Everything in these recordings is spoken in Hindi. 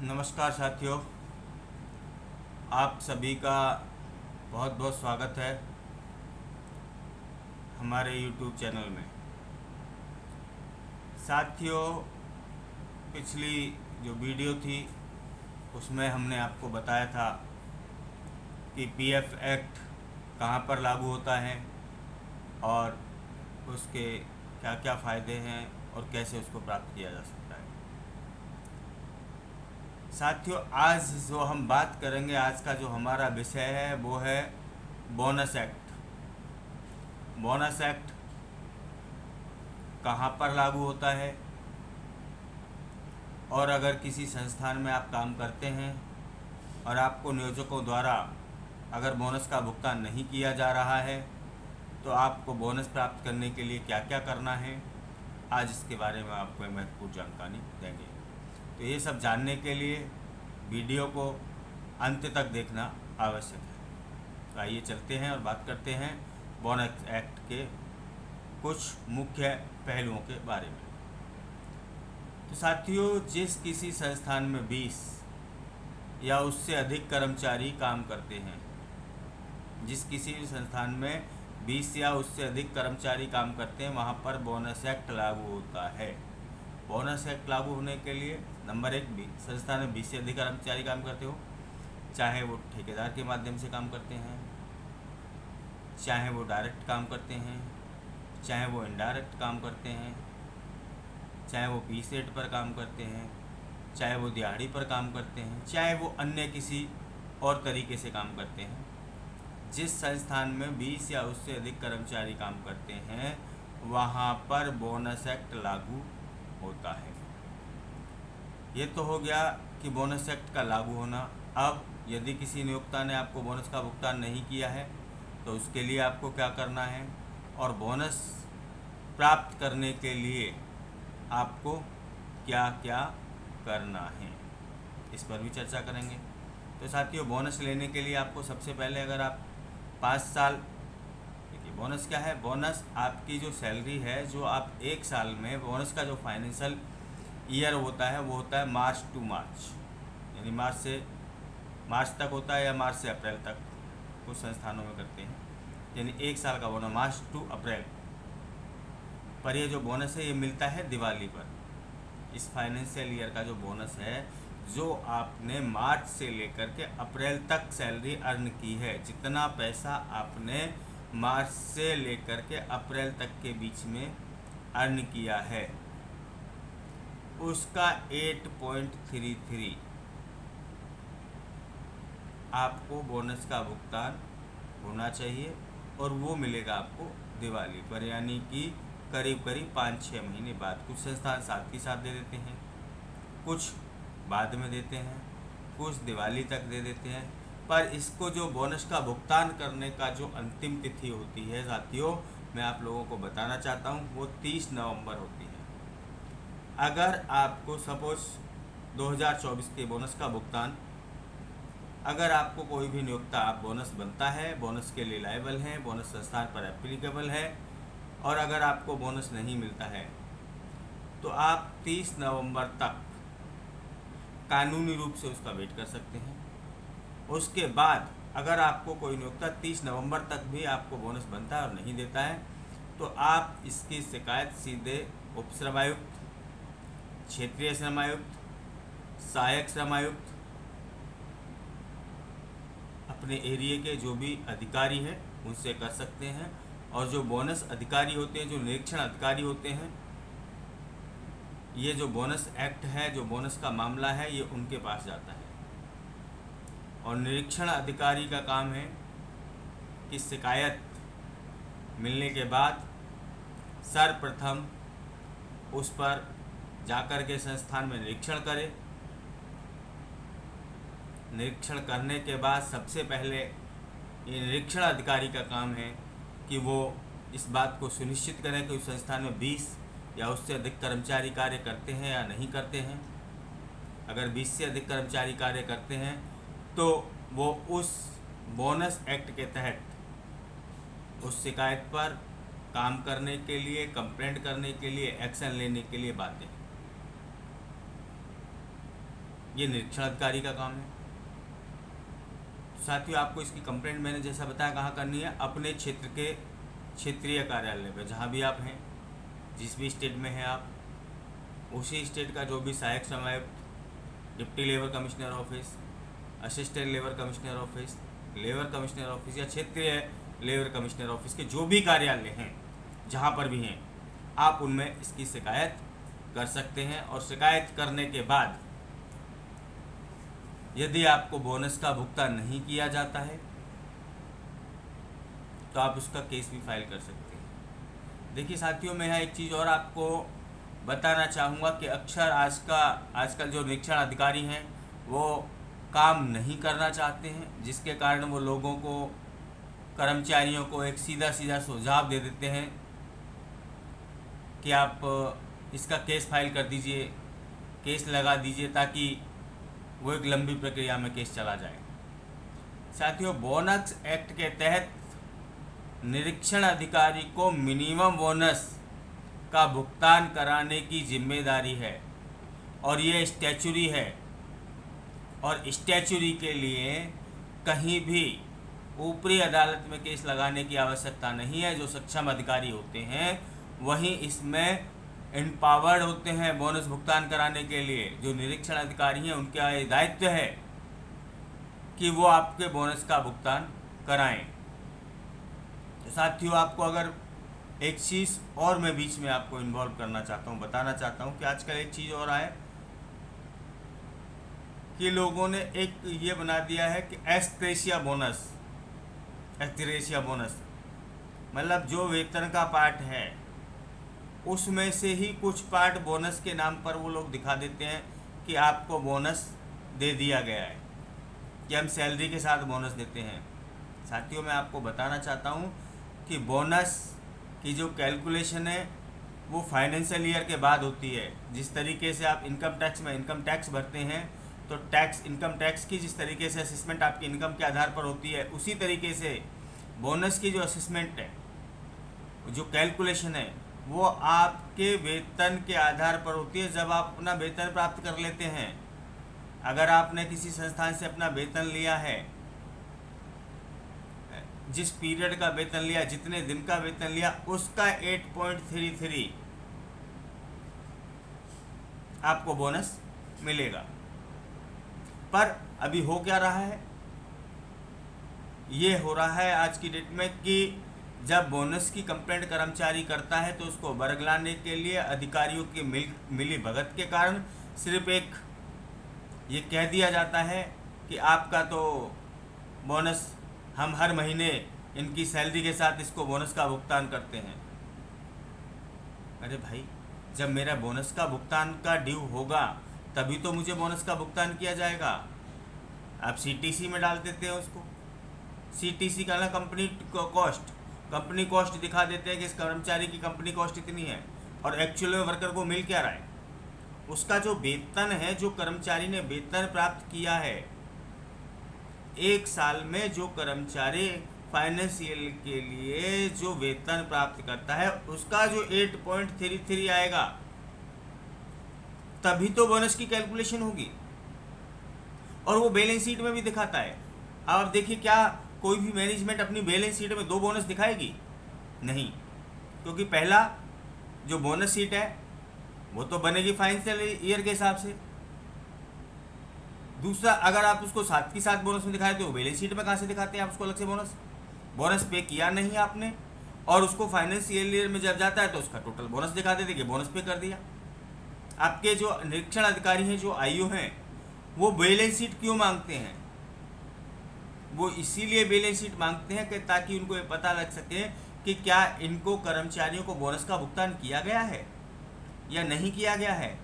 नमस्कार साथियों, आप सभी का बहुत बहुत स्वागत है हमारे YouTube चैनल में। साथियों, पिछली जो वीडियो थी उसमें हमने आपको बताया था कि पीएफ एक्ट कहाँ पर लागू होता है और उसके क्या क्या फ़ायदे हैं और कैसे उसको प्राप्त किया जा सकता है। साथियों, आज जो हम बात करेंगे, आज का जो हमारा विषय है वो है बोनस एक्ट। बोनस एक्ट कहाँ पर लागू होता है और अगर किसी संस्थान में आप काम करते हैं और आपको नियोजकों द्वारा अगर बोनस का भुगतान नहीं किया जा रहा है तो आपको बोनस प्राप्त करने के लिए क्या क्या करना है, आज इसके बारे में आपको महत्वपूर्ण जानकारी देंगे। तो ये सब जानने के लिए वीडियो को अंत तक देखना आवश्यक है। तो आइए चलते हैं और बात करते हैं बोनस एक्ट के कुछ मुख्य पहलुओं के बारे में। तो साथियों, जिस किसी संस्थान में 20 या उससे अधिक कर्मचारी काम करते हैं, जिस किसी भी संस्थान में 20 या उससे अधिक कर्मचारी काम करते हैं, वहाँ पर बोनस एक्ट लागू होता है। बोनस एक्ट लागू होने के लिए नंबर 1, संस्थान में 20 से अधिक कर्मचारी काम करते हो, चाहे वो ठेकेदार के माध्यम से काम करते हैं, चाहे वो डायरेक्ट काम करते हैं, चाहे वो इनडायरेक्ट काम करते हैं, चाहे वो पीस रेट पर काम करते हैं, चाहे वो दिहाड़ी पर काम करते हैं, चाहे वो अन्य किसी और तरीके से काम करते हैं। जिस संस्थान में 20 या उससे अधिक कर्मचारी काम करते हैं वहाँ पर बोनस एक्ट लागू होता है। ये तो हो गया कि बोनस एक्ट का लागू होना। अब यदि किसी नियोक्ता ने आपको बोनस का भुगतान नहीं किया है तो उसके लिए आपको क्या करना है और बोनस प्राप्त करने के लिए आपको क्या क्या करना है, इस पर भी चर्चा करेंगे। तो साथियों, बोनस लेने के लिए आपको सबसे पहले, अगर आप 5 साल, देखिए बोनस क्या है। बोनस आपकी जो सैलरी है, जो आप एक साल में, बोनस का जो फाइनेंशियल ईयर होता है वो होता है मार्च टू मार्च, यानी मार्च से मार्च तक होता है या मार्च से अप्रैल तक, कुछ संस्थानों में करते हैं, यानी एक साल का बोनस मार्च टू अप्रैल पर। ये जो बोनस है ये मिलता है दिवाली पर। इस फाइनेंशियल ईयर का जो बोनस है, जो आपने मार्च से लेकर के अप्रैल तक सैलरी अर्न की है, जितना पैसा आपने मार्च से लेकर के अप्रैल तक के बीच में अर्न किया है, उसका 8.33 आपको बोनस का भुगतान होना चाहिए और वो मिलेगा आपको दिवाली पर, यानी कि करीब करीब 5-6 महीने बाद। कुछ संस्थान साथ ही साथ दे देते हैं, कुछ बाद में देते हैं, कुछ दिवाली तक दे देते हैं। पर इसको जो बोनस का भुगतान करने का जो अंतिम तिथि होती है साथियों, मैं आप लोगों को बताना चाहता हूँ, वो 30 नवंबर होती है। अगर आपको सपोज 2024 के बोनस का भुगतान, अगर आपको कोई भी नियोक्ता, आप बोनस बनता है, बोनस के लिए लायबल है, बोनस संस्थान पर एप्लीकेबल है, और अगर आपको बोनस नहीं मिलता है तो आप 30 नवंबर तक कानूनी रूप से उसका वेट कर सकते हैं। उसके बाद अगर आपको कोई नियोक्ता 30 नवंबर तक भी आपको बोनस बनता है और नहीं देता है तो आप इसकी शिकायत सीधे उप श्रम आयुक्त, क्षेत्रीय श्रम आयुक्त, सहायक श्रम आयुक्त, अपने एरिया के जो भी अधिकारी हैं उनसे कर सकते हैं। और जो बोनस अधिकारी होते हैं, जो निरीक्षण अधिकारी होते हैं, ये जो बोनस एक्ट है, जो बोनस का मामला है, ये उनके पास जाता है। और निरीक्षण अधिकारी का काम है कि शिकायत मिलने के बाद सर्वप्रथम उस पर जाकर के संस्थान में निरीक्षण करे। निरीक्षण करने के बाद सबसे पहले ये निरीक्षण अधिकारी का काम है कि वो इस बात को सुनिश्चित करें कि उस संस्थान में 20 या उससे अधिक कर्मचारी कार्य करते हैं या नहीं करते हैं। अगर 20 से अधिक कर्मचारी कार्य करते हैं तो वो उस बोनस एक्ट के तहत उस शिकायत पर काम करने के लिए, कंप्लेंट करने के लिए, एक्शन लेने के लिए बाध्य है। ये निरीक्षण अधिकारी का काम है। साथियों, आपको इसकी कंप्लेंट मैंने जैसा बताया कहाँ करनी है, अपने क्षेत्र के क्षेत्रीय कार्यालय पर, जहाँ भी आप हैं, जिस भी स्टेट में हैं आप, उसी स्टेट का जो भी सहायक समायुक्त, deputy labour commissioner office, assistant labour commissioner office, labour commissioner office या क्षेत्रीय लेबर कमिश्नर ऑफिस के जो भी कार्यालय हैं, जहाँ पर भी हैं, आप उनमें इसकी शिकायत कर सकते हैं। और शिकायत करने के बाद यदि आपको बोनस का भुगतान नहीं किया जाता है तो आप उसका केस भी फाइल कर सकते हैं। देखिए साथियों, मैं यहाँ एक चीज़ और आपको बताना चाहूँगा कि अक्सर आजकल जो निरीक्षण अधिकारी हैं वो काम नहीं करना चाहते हैं, जिसके कारण वो लोगों को, कर्मचारियों को एक सीधा सीधा सुझाव दे देते हैं कि आप इसका केस फाइल कर दीजिए, केस लगा दीजिए, ताकि वो एक लंबी प्रक्रिया में केस चला जाए। साथियों, बोनस एक्ट के तहत निरीक्षण अधिकारी को मिनिमम बोनस का भुगतान कराने की जिम्मेदारी है और ये स्टैच्यूरी है। और स्टैच्यूरी के लिए कहीं भी ऊपरी अदालत में केस लगाने की आवश्यकता नहीं है। जो सक्षम अधिकारी होते हैं वही इसमें एम्पावर्ड होते हैं बोनस भुगतान कराने के लिए। जो निरीक्षण अधिकारी हैं उनका ये दायित्व है कि वो आपके बोनस का भुगतान कराएं। तो साथियों, आपको अगर एक चीज़ और मैं बीच में आपको इन्वॉल्व करना चाहता हूँ, बताना चाहता हूँ कि आजकल एक चीज़ और आए कि लोगों ने एक ये बना दिया है कि एक्सग्रेशिया बोनस, मतलब जो वेतन का पार्ट है उसमें से ही कुछ पार्ट बोनस के नाम पर वो लोग दिखा देते हैं कि आपको बोनस दे दिया गया है, कि हम सैलरी के साथ बोनस देते हैं। साथियों, मैं आपको बताना चाहता हूँ कि बोनस की जो कैलकुलेशन है वो फाइनेंशियल ईयर के बाद होती है। जिस तरीके से आप इनकम टैक्स में इनकम टैक्स भरते हैं तो इनकम टैक्स की जिस तरीके से असेसमेंट आपकी इनकम के आधार पर होती है, उसी तरीके से बोनस की जो असेसमेंट है, जो कैलकुलेशन है, वो आपके वेतन के आधार पर होती है। जब आप अपना वेतन प्राप्त कर लेते हैं, अगर आपने किसी संस्थान से अपना वेतन लिया है, जिस पीरियड का वेतन लिया, जितने दिन का वेतन लिया, उसका 8.33 आपको बोनस मिलेगा। पर अभी हो क्या रहा है, ये हो रहा है आज की डेट में कि जब बोनस की कंप्लेंट कर्मचारी करता है तो उसको बरगलाने के लिए अधिकारियों की मिली भगत के कारण सिर्फ एक ये कह दिया जाता है कि आपका तो बोनस, हम हर महीने इनकी सैलरी के साथ इसको बोनस का भुगतान करते हैं। अरे भाई, जब मेरा बोनस का भुगतान का ड्यू होगा तभी तो मुझे बोनस का भुगतान किया जाएगा। आप सीटीसी में डाल देते हैं उसको, सीटीसी का ना कंपनी कॉस्ट दिखा देते हैं कि इस कर्मचारी की कंपनी कॉस्ट इतनी है, और एक्चुअल में वर्कर को मिल क्या रहा है, उसका जो वेतन है, जो कर्मचारी ने वेतन प्राप्त किया है, एक साल में जो कर्मचारी फाइनेंशियल के लिए जो वेतन प्राप्त करता है उसका जो 8.33 आएगा, तभी तो बोनस की कैलकुलेशन होगी। और वो बैलेंस शीट में भी दिखाता है। अब आप देखिए, क्या कोई भी मैनेजमेंट अपनी बैलेंस शीट में 2 बोनस दिखाएगी? नहीं, क्योंकि पहला जो बोनस शीट है वो तो बनेगी फाइनेंशियल ईयर के हिसाब से। दूसरा, अगर आप उसको साथ के साथ बोनस में दिखाए तो बैलेंस शीट में कहाँ से दिखाते हैं आप उसको अलग से? बोनस पे किया नहीं आपने, और उसको फाइनेंशियल ईयर में जब जाता है तो उसका टोटल बोनस दिखा देते कि बोनस पे कर दिया। आपके जो निरीक्षण अधिकारी हैं, जो आईओ हैं, वो बैलेंस शीट क्यों मांगते हैं? वो इसीलिए बैलेंस शीट मांगते हैं कि ताकि उनको ये पता लग सके कि क्या इनको कर्मचारियों को बोनस का भुगतान किया गया है या नहीं किया गया है,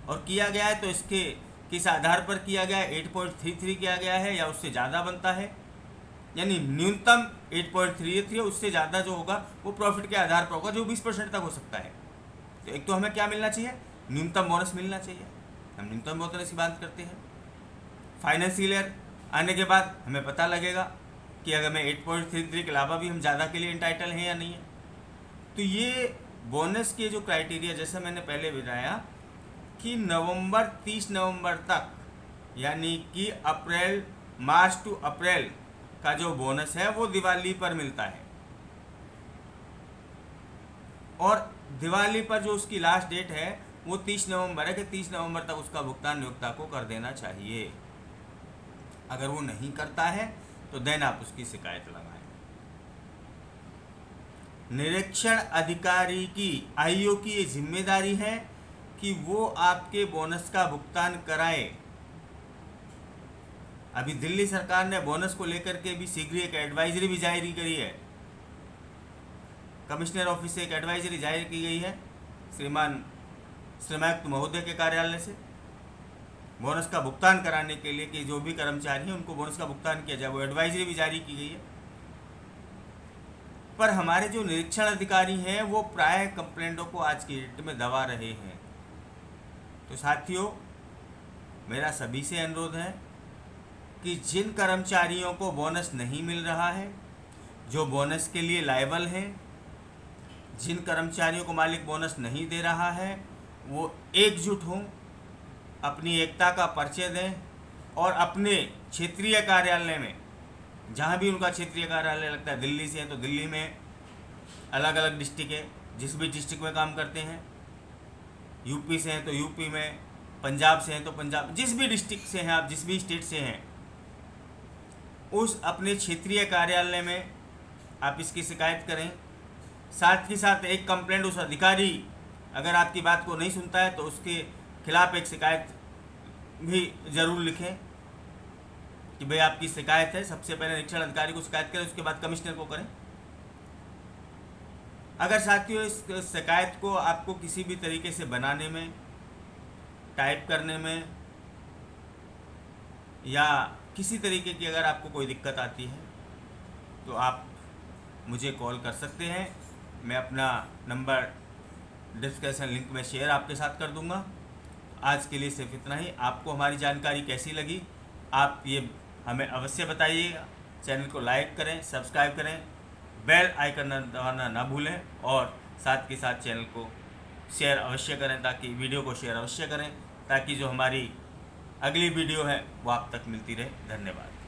और किया गया है तो इसके किस आधार पर किया गया है, 8.33 किया गया है या उससे ज़्यादा बनता है, यानी न्यूनतम 8.33, उससे ज़्यादा जो होगा वो प्रॉफिट के आधार पर होगा, जो 20% तक हो सकता है। तो एक तो हमें क्या मिलना चाहिए? न्यूनतम बोनस मिलना चाहिए। हम न्यूनतम बोनस की बात करते हैं। फाइनेंशियल ईयर आने के बाद हमें पता लगेगा कि अगर मैं 8.33 के अलावा भी हम ज़्यादा के लिए इंटाइटल हैं या नहीं है। तो ये बोनस के जो क्राइटेरिया, जैसे मैंने पहले बताया कि 30 नवंबर तक यानी कि मार्च टू अप्रैल का जो बोनस है वो दिवाली पर मिलता है, और दिवाली पर जो उसकी लास्ट डेट है वो 30 नवंबर है कि 30 नवंबर तक उसका भुगतान नियोक्ता को कर देना चाहिए। अगर वो नहीं करता है तो देन आप उसकी शिकायत लगाएं। निरीक्षण अधिकारी की आईओ की ये जिम्मेदारी है कि वो आपके बोनस का भुगतान कराए। अभी दिल्ली सरकार ने बोनस को लेकर के भी शीघ्र एक एडवाइजरी भी जारी करी है। कमिश्नर ऑफिस से एक एडवाइजरी जारी की गई है श्रीमान श्रमायुक्त महोदय के कार्यालय से, बोनस का भुगतान कराने के लिए कि जो भी कर्मचारी हैं उनको बोनस का भुगतान किया जाए। वो एडवाइजरी भी जारी की गई है। पर हमारे जो निरीक्षण अधिकारी हैं वो प्राय कंप्लेंटों को आज की डेट में दबा रहे हैं। तो साथियों, मेरा सभी से अनुरोध है कि जिन कर्मचारियों को बोनस नहीं मिल रहा है, जो बोनस के लिए लायबल हैं, जिन कर्मचारियों को मालिक बोनस नहीं दे रहा है, वो एकजुट हों, अपनी एकता का परिचय दें और अपने क्षेत्रीय कार्यालय में, जहाँ भी उनका क्षेत्रीय कार्यालय लगता है, दिल्ली से है तो दिल्ली में, अलग अलग डिस्ट्रिक्ट है, जिस भी डिस्ट्रिक्ट में काम करते हैं, यूपी से हैं तो यूपी में, पंजाब से हैं तो पंजाब, जिस भी डिस्ट्रिक्ट से हैं आप, जिस भी स्टेट से हैं, उस अपने क्षेत्रीय कार्यालय में आप इसकी शिकायत करें। साथ ही साथ एक कंप्लेंट उस अधिकारी अगर आपकी बात को नहीं सुनता है तो उसके खिलाफ एक शिकायत भी ज़रूर लिखें कि भाई आपकी शिकायत है। सबसे पहले निरीक्षण अधिकारी को शिकायत करें, उसके बाद कमिश्नर को करें। अगर साथियों इस शिकायत को आपको किसी भी तरीके से बनाने में, टाइप करने में या किसी तरीके की अगर आपको कोई दिक्कत आती है तो आप मुझे कॉल कर सकते हैं। मैं अपना नंबर डिस्क्रिप्शन लिंक में शेयर आपके साथ कर दूंगा। आज के लिए सिर्फ इतना ही। आपको हमारी जानकारी कैसी लगी आप ये हमें अवश्य बताइएगा। चैनल को लाइक करें, सब्सक्राइब करें, बेल आइकन दबाना ना भूलें और साथ के साथ चैनल को शेयर अवश्य करें, ताकि वीडियो को शेयर अवश्य करें, ताकि जो हमारी अगली वीडियो है वो आप तक मिलती रहे। धन्यवाद।